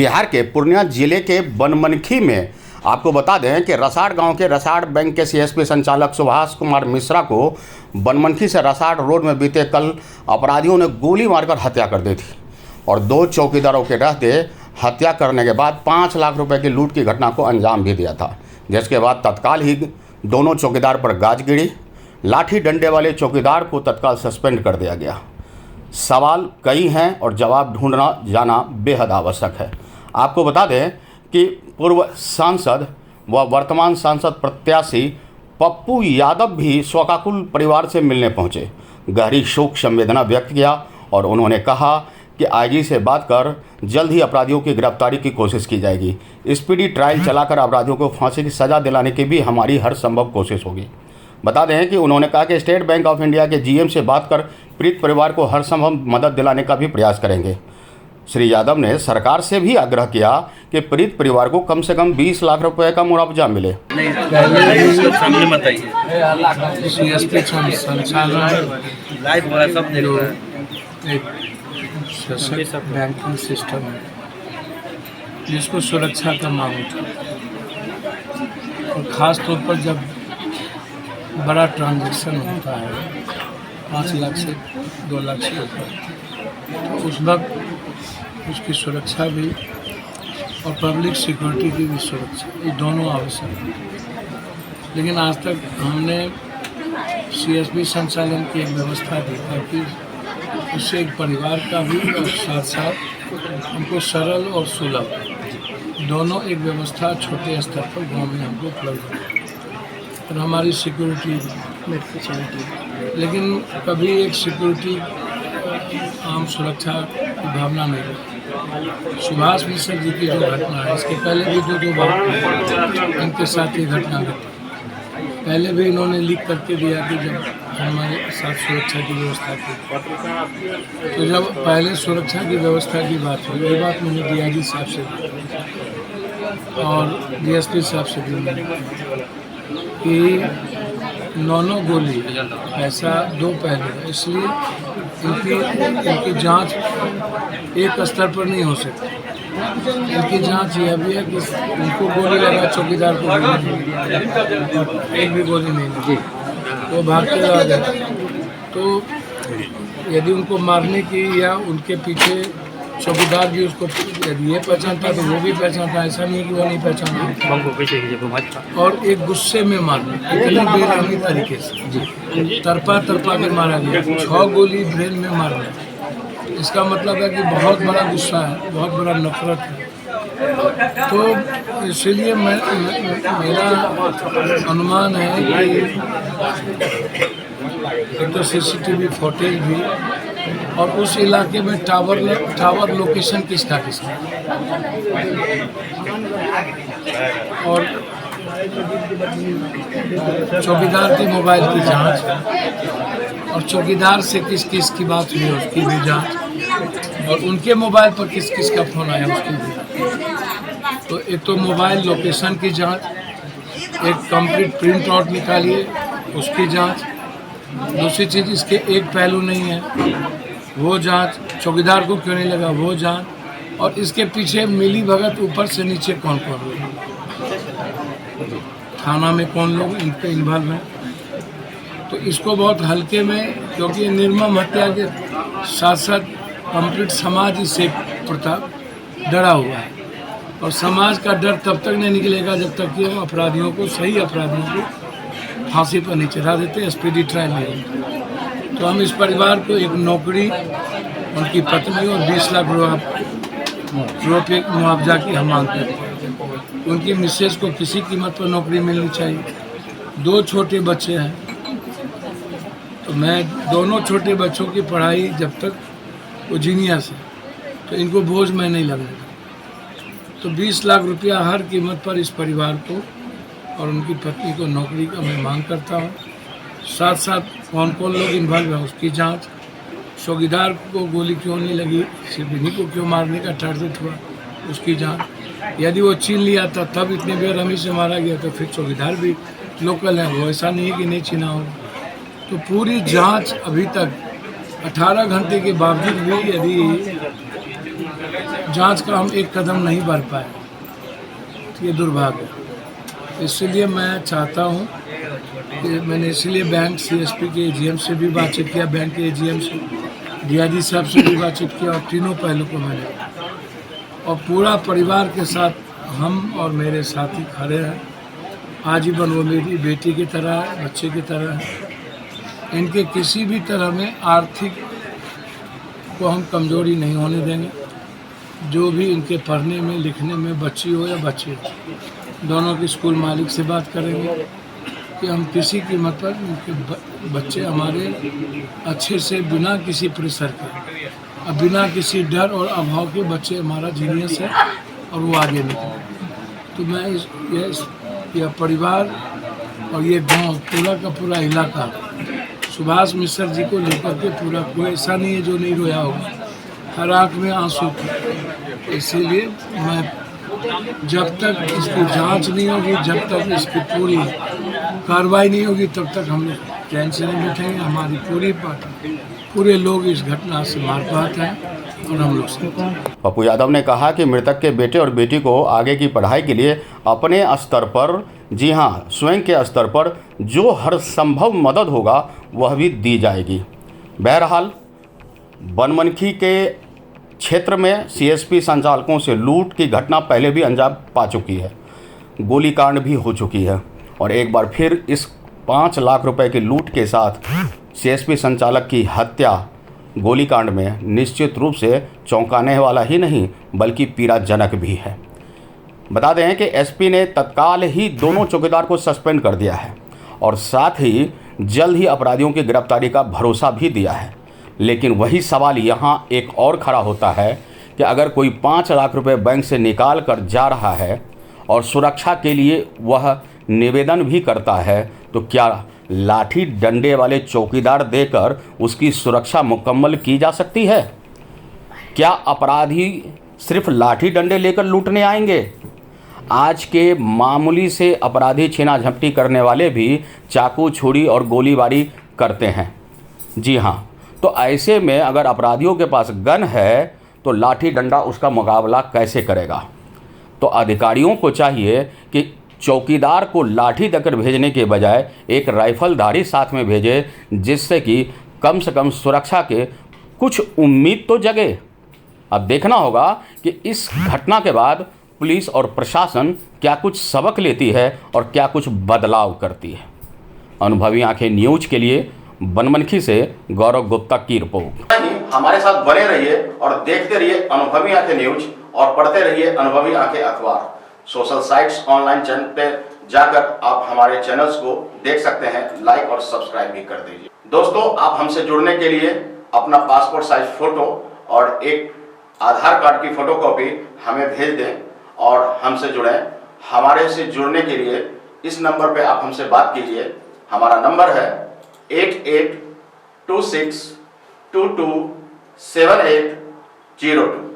बिहार के पूर्णिया जिले के बनमनखी में आपको बता दें कि रसाड़ गांव के रसाड़ बैंक के सीएसपी संचालक सुभाष कुमार मिश्रा को बनमनखी से रसाड़ रोड में बीते कल अपराधियों ने गोली मारकर हत्या कर दी थी और 2 चौकीदारों के रहते हत्या करने के बाद 5 लाख रुपए की लूट की घटना को अंजाम भी दिया था, जिसके बाद तत्काल ही दोनों चौकीदार पर गाज गिरी। लाठी डंडे वाले चौकीदार को तत्काल सस्पेंड कर दिया गया। सवाल कई हैं और जवाब ढूंढना जाना बेहद आवश्यक है। आपको बता दें कि पूर्व सांसद व वर्तमान सांसद प्रत्याशी पप्पू यादव भी शोकाकुल परिवार से मिलने पहुंचे, गहरी शोक संवेदना व्यक्त किया और उन्होंने कहा कि आईजी से बात कर जल्द ही अपराधियों की गिरफ्तारी की कोशिश की जाएगी। स्पीडी ट्रायल चलाकर अपराधियों को फांसी की सज़ा दिलाने की भी हमारी हर संभव कोशिश होगी। बता दें कि उन्होंने कहा कि स्टेट बैंक ऑफ इंडिया के जीएम से बात कर पीड़ित परिवार को हर संभव मदद दिलाने का भी प्रयास करेंगे। श्री यादव ने सरकार से भी आग्रह किया कि पीड़ित परिवार को कम से कम 20 लाख रुपए का मुआवजा मिले। बैंकिंग सिस्टम है जिसको सुरक्षा का मांग उठा, और ख़ास तौर पर जब बड़ा ट्रांजैक्शन होता है 5 लाख से 2 लाख से ऊपर, तो उस वक्त उसकी सुरक्षा भी और पब्लिक सिक्योरिटी की भी सुरक्षा, ये दोनों आवश्यक है। लेकिन आज तक हमने सीएसपी संचालन की एक व्यवस्था दी ताकि उससे एक परिवार का भी और साथ साथ हमको सरल और सुलभ दोनों एक व्यवस्था छोटे स्तर पर गांव में हमको उपलब्ध है और हमारी सिक्योरिटी, लेकिन कभी एक सिक्योरिटी आम सुरक्षा की भावना नहीं रही। सुभाष मिश्रा जी की जो घटना है, इसके पहले भी 2 बार इनके साथ ये घटना घटी। पहले भी इन्होंने लीक करके दिया कि जब हमारे साथ सुरक्षा की व्यवस्था की, तो जब पहले सुरक्षा की व्यवस्था की बात हुई, ये बात मैंने डीआईजी साहब से और डीएसपी साहब से भी मैंने कि 9 गोली ऐसा 2 पहलू, इसलिए इनकी जांच एक स्तर पर नहीं हो सकती। इनकी जांच यह भी है कि उनको गोली लगा, चौकीदार को एक भी गोली नहीं लगी, वो भागते रह गए। तो यदि उनको मारने की या उनके पीछे चौकीदार भी उसको यदि ये पहचानता तो वो भी पहचानता, ऐसा नहीं कि वो नहीं पहचानता। और एक गुस्से में मारना, इतनी बेरहमी तरीके से तरपा के मारा गया, 6 गोली ब्रेन में मारना, इसका मतलब है कि बहुत बड़ा गुस्सा है, बहुत बड़ा नफरत है। तो इसलिए मेरा अनुमान है कि एक तो सीसीटीवी फुटेज भी और उस इलाके में टावर लोकेशन किसका और चौकीदार के मोबाइल की जांच और चौकीदार से किस की बात हुई उसकी भी जांच और उनके मोबाइल पर किस का फ़ोन आया उसकी भी। तो एक तो मोबाइल लोकेशन की जांच, एक कंप्लीट प्रिंट आउट निकालिए उसकी जांच, दूसरी चीज़ इसके एक पहलू नहीं है वो जांच, चौकीदार को क्यों नहीं लगा वो जांच, और इसके पीछे मिली भगत ऊपर से नीचे कौन लोग, थाना में कौन लोग इनके इन्वॉल्व हैं। तो इसको बहुत हल्के में, क्योंकि निर्मम हत्या के साथ साथ कंप्लीट समाज इससे डरा हुआ है और समाज का डर तब तक नहीं निकलेगा जब तक कि हम अपराधियों को, सही अपराधियों को फांसी पर नहीं चढ़ा देते, स्पीडी ट्रायल नहीं होती। तो हम इस परिवार को एक नौकरी, उनकी पत्नी और 20 लाख रुपये मुआवजा की हम मांग करते हैं। उनकी मिसेज को किसी कीमत पर नौकरी मिलनी चाहिए। 2 छोटे बच्चे हैं, तो मैं दोनों छोटे बच्चों की पढ़ाई जब तक वो जीनियस है तो इनको बोझ में नहीं लगेगा। तो 20 लाख रुपया हर कीमत पर इस परिवार को और उनकी पत्नी को नौकरी का मैं मांग करता हूँ। साथ साथ कौन लोग इन्वॉल्व है उसकी जांच, चौकीदार को गोली क्यों नहीं लगी, सिर्फ इन्हीं को क्यों मारने का टारगेट हुआ उसकी जांच। यदि वो छीन लिया था तब इतने बेरहमी से मारा गया तो फिर चौकीदार भी लोकल है, वो ऐसा नहीं है कि नहीं छीना होगा। तो पूरी जांच अभी तक 18 घंटे के बावजूद भी यदि जांच का हम एक कदम नहीं बढ़ पाए, तो ये दुर्भाग्य है। इसलिए मैं चाहता हूँ कि मैंने इसलिए बैंक सीएसपी के एजीएम से भी बातचीत किया, बैंक के एजीएम से, डीआईजी साहब से भी बातचीत किया, और तीनों पहलू को मैंने, और पूरा परिवार के साथ हम और मेरे साथी खड़े हैं। आजीवन वो मेरी बेटी की तरह है, बच्चे की तरह है। इनके किसी भी तरह में आर्थिक को हम कमजोरी नहीं होने देंगे। जो भी इनके पढ़ने में लिखने में, बच्ची हो या बच्चे हो, दोनों के स्कूल मालिक से बात करेंगे कि हम किसी कीमत पर इनके बच्चे हमारे अच्छे से, बिना किसी प्रेशर के और बिना किसी डर और अभाव के, बच्चे हमारा जीनियस है और वो आगे निकले। तो मैं यह परिवार और ये गांव, पूरा का पूरा इलाका सुभाष मिश्र जी को लेकर के पूरा, कोई ऐसा नहीं है जो नहीं रोया होगा, हर आँख में आंसू थे। इसीलिए मैं जब तक इसकी जांच नहीं होगी, जब तक इसकी पूरी कार्रवाई नहीं होगी, तब तक हम लोग चैन से नहीं बैठेंगे। हमारी पूरी पार्टी, पूरे लोग इस घटना से मारपात हैं और हम लोग से। पप्पू यादव ने कहा कि मृतक के बेटे और बेटी को आगे की पढ़ाई के लिए अपने स्तर पर, जी हाँ, स्वयं के स्तर पर जो हर संभव मदद होगा वह भी दी जाएगी। बहरहाल बनमनखी के क्षेत्र में सीएसपी संचालकों से लूट की घटना पहले भी अंजाम पा चुकी है, गोलीकांड भी हो चुकी है, और एक बार फिर इस 5 लाख रुपए की लूट के साथ सीएसपी संचालक की हत्या गोलीकांड में निश्चित रूप से चौंकाने वाला ही नहीं बल्कि पीड़ाजनक भी है। बता दें कि एसपी ने तत्काल ही दोनों चौकीदार को सस्पेंड कर दिया है और साथ ही जल्द ही अपराधियों की गिरफ्तारी का भरोसा भी दिया है। लेकिन वही सवाल यहाँ एक और खड़ा होता है कि अगर कोई 5 लाख रुपए बैंक से निकाल कर जा रहा है और सुरक्षा के लिए वह निवेदन भी करता है, तो क्या लाठी डंडे वाले चौकीदार देकर उसकी सुरक्षा मुकम्मल की जा सकती है? क्या अपराधी सिर्फ लाठी डंडे लेकर लूटने आएंगे? आज के मामूली से अपराधी छीना झपटी करने वाले भी चाकू, छुरी और गोलीबारी करते हैं। जी हाँ, तो ऐसे में अगर अपराधियों के पास गन है तो लाठी डंडा उसका मुकाबला कैसे करेगा? तो अधिकारियों को चाहिए कि चौकीदार को लाठी देकर भेजने के बजाय एक राइफलधारी साथ में भेजे, जिससे कि कम से कम सुरक्षा के कुछ उम्मीद तो जगे। अब देखना होगा कि इस घटना के बाद पुलिस और प्रशासन क्या कुछ सबक लेती है और क्या कुछ बदलाव करती है। अनुभवी आंखें न्यूज के लिए बनमनखी से गौरव गुप्ता की रिपोर्ट। हमारे साथ बने रहिए और देखते रहिए अनुभवी आंखें न्यूज और पढ़ते रहिए अनुभवी आंखें अखबार। सोशल साइट्स, ऑनलाइन चैनल पे जाकर आप हमारे चैनल्स को देख सकते हैं, लाइक और सब्सक्राइब भी कर दीजिए। दोस्तों, आप हमसे जुड़ने के लिए अपना पासपोर्ट साइज फोटो और एक आधार कार्ड की फोटोकॉपी हमें भेज दें और हमसे जुड़ें। हमारे से जुड़ने के लिए इस नंबर पे आप हमसे बात कीजिए। हमारा नंबर है 8826227802।